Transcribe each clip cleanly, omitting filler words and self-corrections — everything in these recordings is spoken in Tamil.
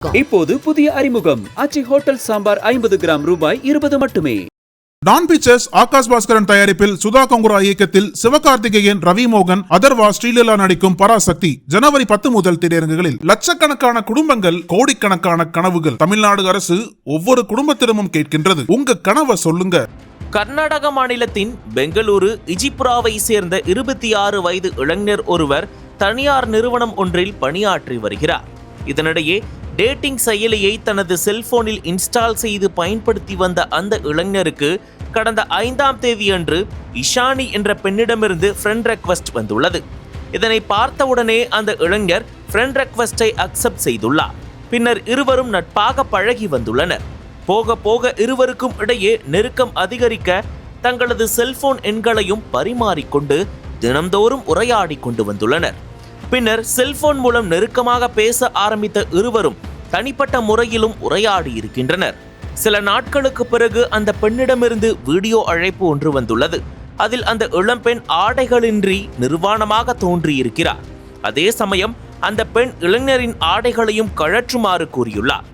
இப்போது புதிய அறிமுகம் ஆச்சி ஹோட்டல் சாம்பார் 50 கிராம் ரூபாய் 20 மட்டுமே. டான் பிக்சர்ஸ் ஆகாஷ் பாஸ்கரன் தயாரிப்பில் சுதா கங்குரா இயக்கத்தில் சிவகார்த்திகேயன், ரவி மோகன், அதர்வா, ஸ்ரீலீலா நடிக்கும் பராசக்தி ஜனவரி 10 முதல் திரையரங்குகளில். லட்சக்கணக்கான குடும்பங்கள், கோடிக்கணக்கான கனவுகள். தமிழ்நாடு அரசு ஒவ்வொரு குடும்பத்திடமும் கேட்கின்றது, உங்க கனவை சொல்லுங்க. கர்நாடக மாநிலத்தின் பெங்களூரு இஜிபுராவை சேர்ந்த 26 வயது இளைஞர் ஒருவர் தனியார் நிறுவனம் ஒன்றில் பணியாற்றி வருகிறார். இதனிடையே டேட்டிங் செயலியை தனது செல்போனில் இன்ஸ்டால் செய்து பயன்படுத்தி வந்த அந்த இளைஞருக்கு கடந்த 5ஆம் தேதியன்று இஷானி என்ற பெண்ணிடமிருந்து ஃப்ரெண்ட் ரெக்வெஸ்ட் வந்துள்ளது. இதனை பார்த்தவுடனே அந்த இளைஞர் ஃப்ரெண்ட் ரெக்வெஸ்டை அக்செப்ட் செய்துள்ளார். பின்னர் இருவரும் நட்பாக பழகி வந்துள்ளனர். போக போக இருவருக்கும் இடையே நெருக்கம் அதிகரிக்க தங்களது செல்போன் எண்களையும் பரிமாறிக்கொண்டு தினம்தோறும் உரையாடி கொண்டு வந்துள்ளனர். பின்னர் செல்போன் மூலம் நெருக்கமாக பேச ஆரம்பித்த இருவரும் தனிப்பட்ட முறையிலும் உரையாடி இருக்கின்றனர். சில நாட்களுக்கு பிறகு அந்த பெண்ணிடமிருந்து வீடியோ அழைப்பு ஒன்று வந்துள்ளது. அதில் அந்த இளம்பெண் ஆடைகளின்றி நிர்வாணமாக தோன்றியிருக்கிறார். அதே சமயம் அந்த பெண் இளைஞரின் ஆடைகளையும் கழற்றுமாறு கூறியுள்ளார்.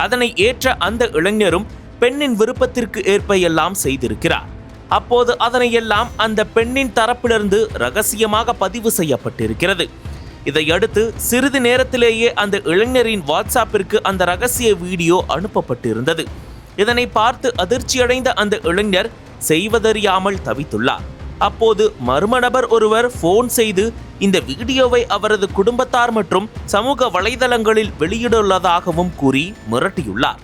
அதனை ஏற்ற அந்த இளைஞரும் பெண்ணின் விருப்பத்திற்கு ஏற்ப எல்லாம் செய்திருக்கிறார். அப்போது அதனையெல்லாம் அந்த பெண்ணின் தரப்பிலிருந்து ரகசியமாக பதிவு செய்யப்பட்டிருக்கிறது. இதையடுத்து சிறிது நேரத்திலேயே அந்த இளைஞரின் வாட்ஸ்அப்பிற்கு அந்த ரகசிய வீடியோ அனுப்பப்பட்டிருந்தது. இதனை பார்த்து அதிர்ச்சியடைந்த அந்த இளைஞர் செய்வதறியாமல் தவித்துள்ளார். அப்போது மர்ம நபர் ஒருவர் போன் செய்து இந்த வீடியோவை அவரது குடும்பத்தார் மற்றும் சமூக வலைதளங்களில் வெளியிட்டுள்ளதாகவும் கூறி மிரட்டியுள்ளார்.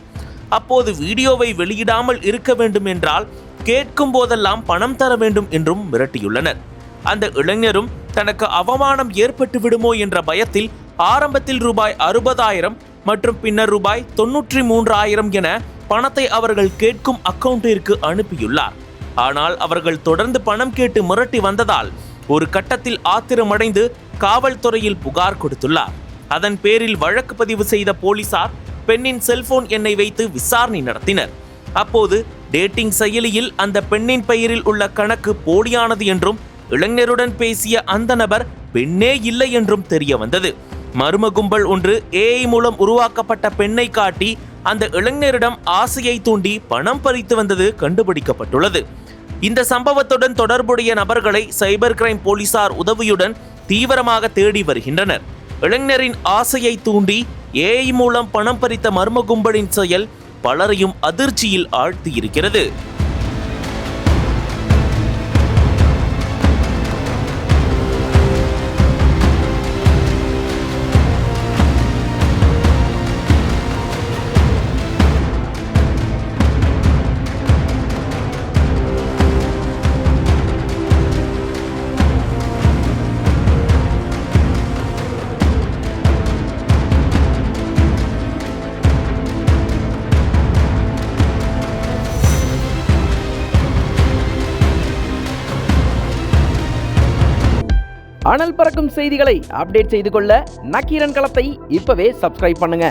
அப்போது வீடியோவை வெளியிடாமல் இருக்க வேண்டும் என்றால் கேட்கும் போதெல்லாம் பணம் தர வேண்டும் என்றும் மிரட்டியுள்ளனர். அந்த இளைஞரும் தனக்கு அவமானம் ஏற்பட்டு விடுமோ என்ற பயத்தில் ஆரம்பத்தில் ரூபாய் 60,000 மற்றும் பின்னர் ரூபாய் 93,000 என பணத்தை அவர்கள் கேட்கும் அக்கவுண்டிற்கு அனுப்பியுள்ளார். ஆனால் அவர்கள் தொடர்ந்து பணம் கேட்டு மிரட்டி வந்ததால் ஒரு கட்டத்தில் ஆத்திரமடைந்து காவல்துறையில் புகார் கொடுத்துள்ளார். அதன் பேரில் வழக்கு பதிவு செய்த போலீசார் பெண்ணின் செல்போன் எண்ணை வைத்து விசாரணை நடத்தினர். அப்போது டேட்டிங் செயலியில் அந்த பெண்ணின் பெயரில் உள்ள கணக்கு போலியானது என்றும் இளைஞருடன் பேசிய அந்த நபர் பெண்ணே இல்லை என்றும் தெரிய வந்தது. மர்ம கும்பல் ஒன்று AI மூலம் உருவாக்கப்பட்ட பெண்ணை காட்டி அந்த இளைஞரிடம் ஆசையை தூண்டி பணம் பறித்து வந்தது கண்டுபிடிக்கப்பட்டுள்ளது. இந்த சம்பவத்துடன் தொடர்புடைய நபர்களை சைபர் கிரைம் போலீசார் உதவியுடன் தீவிரமாக தேடி வருகின்றனர். இளைஞரின் ஆசையை தூண்டி AI மூலம் பணம் பறித்த மர்ம கும்பலின் செயல் பலரையும் அதிர்ச்சியில் ஆழ்த்தியிருக்கிறது. அனல் பறக்கும் செய்திகளை அப்டேட் செய்து கொள்ள நக்கீரன் களத்தை இப்பவே சப்ஸ்கிரைப் பண்ணுங்க.